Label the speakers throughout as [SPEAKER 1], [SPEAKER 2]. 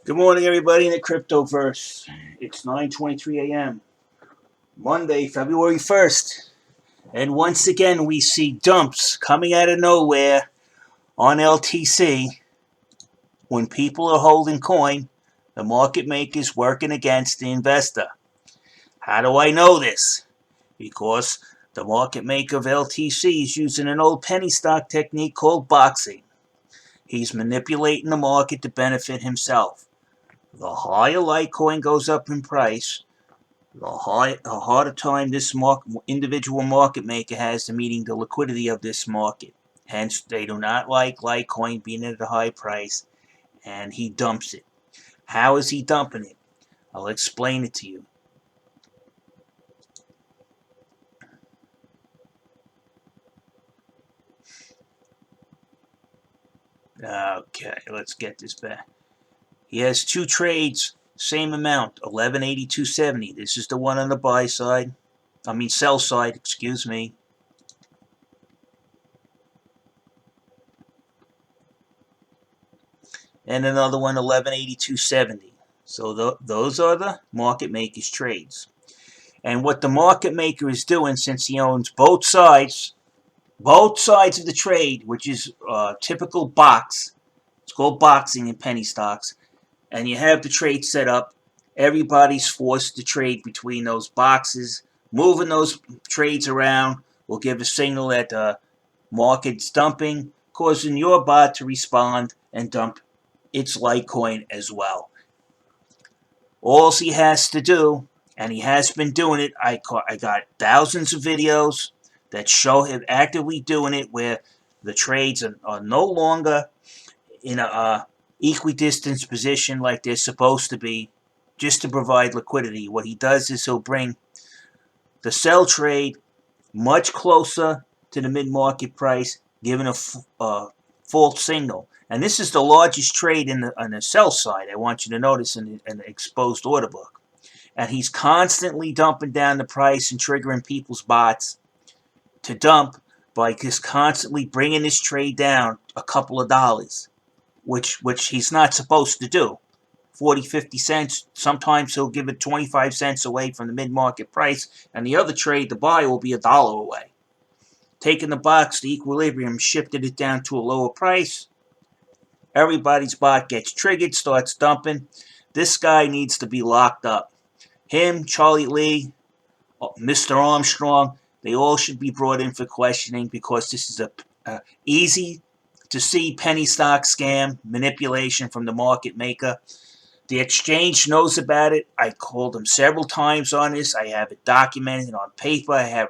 [SPEAKER 1] Good morning, everybody in the cryptoverse. It's 9:23 a.m. Monday, February 1st. And once again, we see dumps coming out of nowhere on LTC. When people are holding coin, the market maker is working against the investor. How do I know this? Because the market maker of LTC is using an old penny stock technique called boxing. He's manipulating the market to benefit himself. The higher Litecoin goes up in price, the harder time this individual market maker has to meeting the liquidity of this market. Hence, they do not like Litecoin being at a high price, and he dumps it. How is he dumping it? I'll explain it to you. Okay, let's get this back. He has two trades, same amount, 1182.70. This is the one on the buy side. Sell side, excuse me. And another one, 1182.70. So those are the market maker's trades. And what the market maker is doing, since he owns both sides of the trade, which is typical box. It's called boxing in penny stocks. And you have the trade set up. Everybody's forced to trade between those boxes. Moving those trades around will give a signal that the market's dumping, causing your bot to respond and dump its Litecoin as well. All he has to do, and he has been doing it, I got thousands of videos that show him actively doing it, where the trades are no longer in a equidistant position like they're supposed to be, just to provide liquidity. What he does is he'll bring the sell trade much closer to the mid-market price, giving a false signal. And this is the largest trade on the sell side, I want you to notice, in an exposed order book. And he's constantly dumping down the price and triggering people's bots to dump by just constantly bringing this trade down a couple of dollars, which he's not supposed to do. 40, 50 cents. Sometimes he'll give it 25 cents away from the mid-market price, and the other trade, the buy, will be $1 away. Taking the box to equilibrium, shifted it down to a lower price. Everybody's bot gets triggered, starts dumping. This guy needs to be locked up. Him, Charlie Lee, Mr. Armstrong, they all should be brought in for questioning, because this is a easy to see penny stock scam manipulation from the market maker. The exchange knows about it. I called them several times on this. I have it documented on paper. I have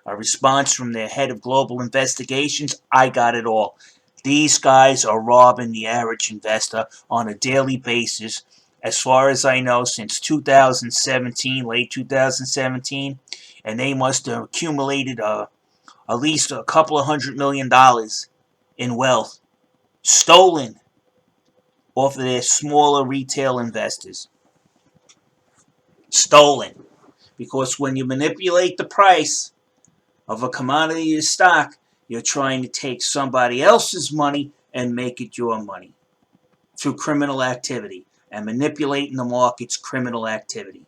[SPEAKER 1] a response from their head of global investigations. I got it all. These guys are robbing the average investor on a daily basis. As far as I know, since 2017, late 2017, and they must have accumulated at least a couple of $100 million in wealth stolen off of their smaller retail investors. Stolen. Because when you manipulate the price of a commodity or stock, you're trying to take somebody else's money and make it your money through criminal activity. And manipulating the market's criminal activity.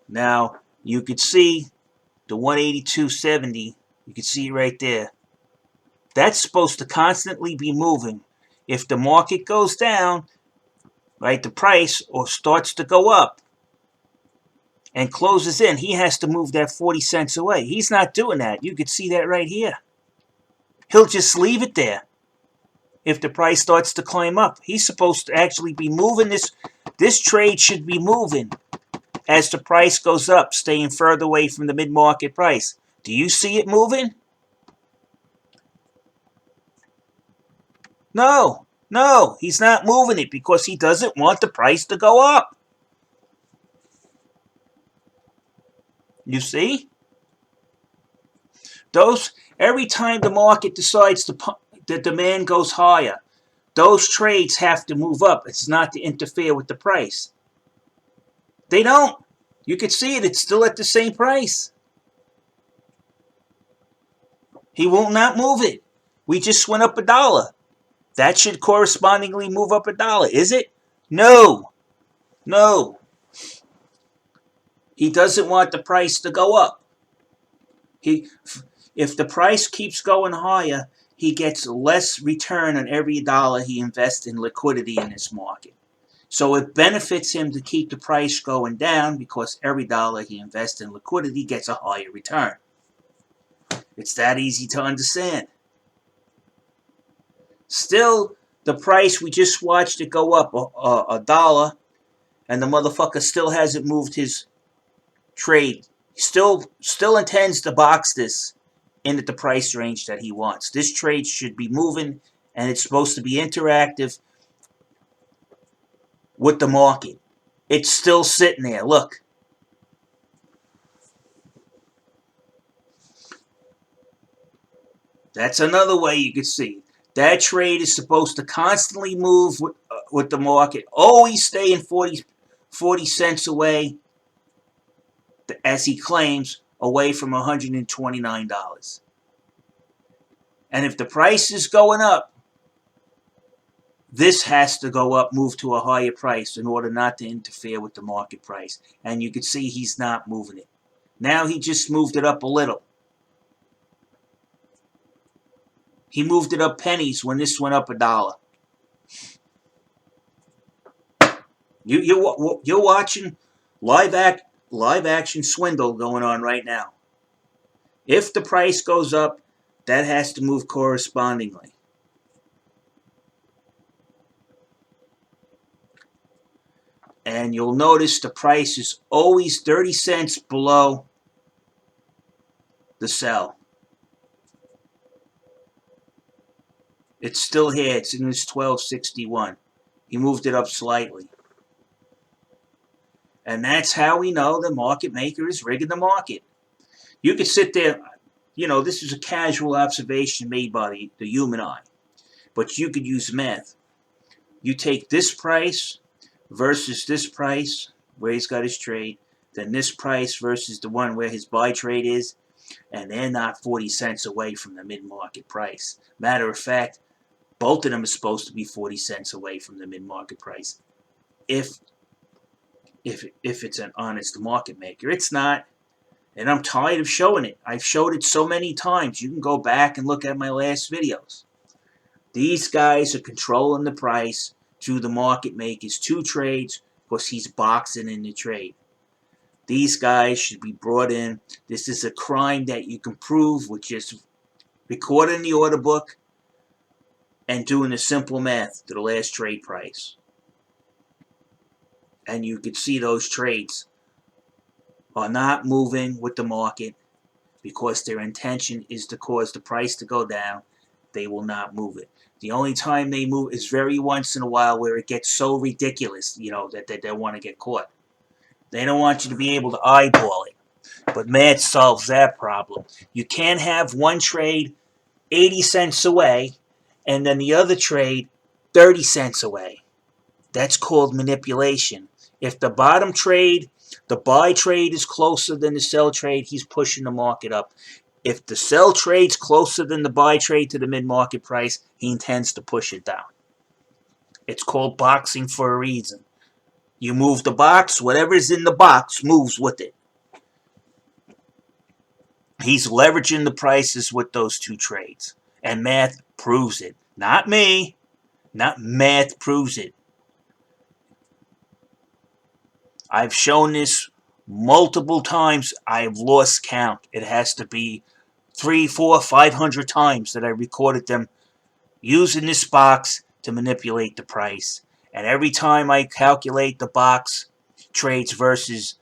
[SPEAKER 1] Now, you could see the 182.70. You can see right there. That's supposed to constantly be moving. If the market goes down, right, the price, or starts to go up and closes in, he has to move that 40 cents away. He's not doing that. You could see that right here. He'll just leave it there. If the price starts to climb up, he's supposed to actually be moving this. This trade should be moving as the price goes up, staying further away from the mid-market price. Do you see it moving? No, he's not moving it because he doesn't want the price to go up. You see? Every time the market decides the demand goes higher, those trades have to move up. It's not to interfere with the price. They don't. You can see it. It's still at the same price. He will not move it. We just went up $1. That should correspondingly move up $1, is it? No. No. He doesn't want the price to go up. If the price keeps going higher, he gets less return on every dollar he invests in liquidity in this market. So it benefits him to keep the price going down because every dollar he invests in liquidity gets a higher return. It's that easy to understand. Still, the price, we just watched it go up $1, and the motherfucker still hasn't moved his trade. Still intends to box this in at the price range that he wants. This trade should be moving, and it's supposed to be interactive with the market. It's still sitting there. Look. That's another way you could see. That trade is supposed to constantly move with the market, always staying 40 cents away, as he claims, away from $129. And if the price is going up, this has to go up, move to a higher price in order not to interfere with the market price. And you can see he's not moving it. Now he just moved it up a little. He moved it up pennies when this went up $1. You're watching live action swindle going on right now. If the price goes up, that has to move correspondingly. And you'll notice the price is always 30 cents below the sell. It's still here. It's in this 1261. He moved it up slightly. And that's how we know the market maker is rigging the market. You could sit there, this is a casual observation made by the human eye. But you could use math. You take this price versus this price where he's got his trade, then this price versus the one where his buy trade is, and they're not 40 cents away from the mid-market price. Matter of fact, both of them are supposed to be 40 cents away from the mid-market price. If it's an honest market maker. It's not. And I'm tired of showing it. I've showed it so many times. You can go back and look at my last videos. These guys are controlling the price through the market makers. 2 trades because he's boxing in the trade. These guys should be brought in. This is a crime that you can prove with just recording the order book and doing the simple math to the last trade price. And you could see those trades are not moving with the market because their intention is to cause the price to go down. They will not move it. The only time they move is very once in a while where it gets so ridiculous, that they want to get caught. They don't want you to be able to eyeball it. But math solves that problem. You can't have one trade 80 cents away and then the other trade 30 cents away. That's called manipulation. If the bottom trade, the buy trade is closer than the sell trade, he's pushing the market up. If the sell trade's closer than the buy trade to the mid-market price, he intends to push it down. It's called boxing for a reason. You move the box, whatever's in the box moves with it. He's leveraging the prices with those 2 trades. And math proves it. Not me. Not math proves it. I've shown this multiple times. I've lost count. It has to be 300, 400, 500 times that I recorded them using this box to manipulate the price. And every time I calculate the box trades versus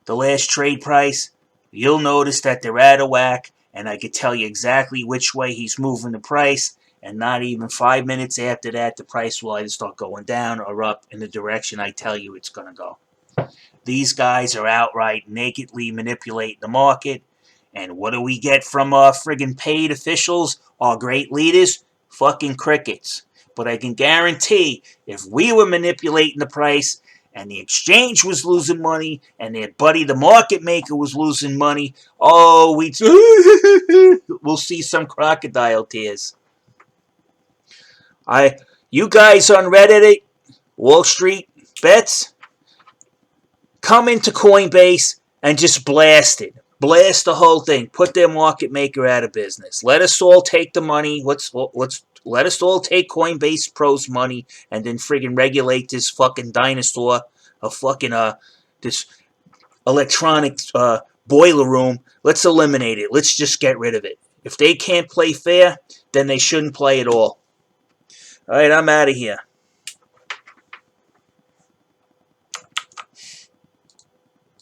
[SPEAKER 1] the last trade price, you'll notice that they're out of whack, and I could tell you exactly which way he's moving the price, and not even 5 minutes after that, the price will either start going down or up in the direction I tell you it's going to go. These guys are outright nakedly manipulating the market, and what do we get from our friggin' paid officials, our great leaders? Fucking crickets. But I can guarantee, if we were manipulating the price, and the exchange was losing money, and their buddy the market maker was losing money, oh, we'll see some crocodile tears. You guys on Reddit, Wall Street Bets, come into Coinbase and just blast it. Blast the whole thing. Put their market maker out of business. Let us all take the money. Let us all take Coinbase Pro's money and then friggin' regulate this fucking dinosaur of fucking this electronic boiler room. Let's eliminate it. Let's just get rid of it. If they can't play fair, then they shouldn't play at all. All right, I'm out of here.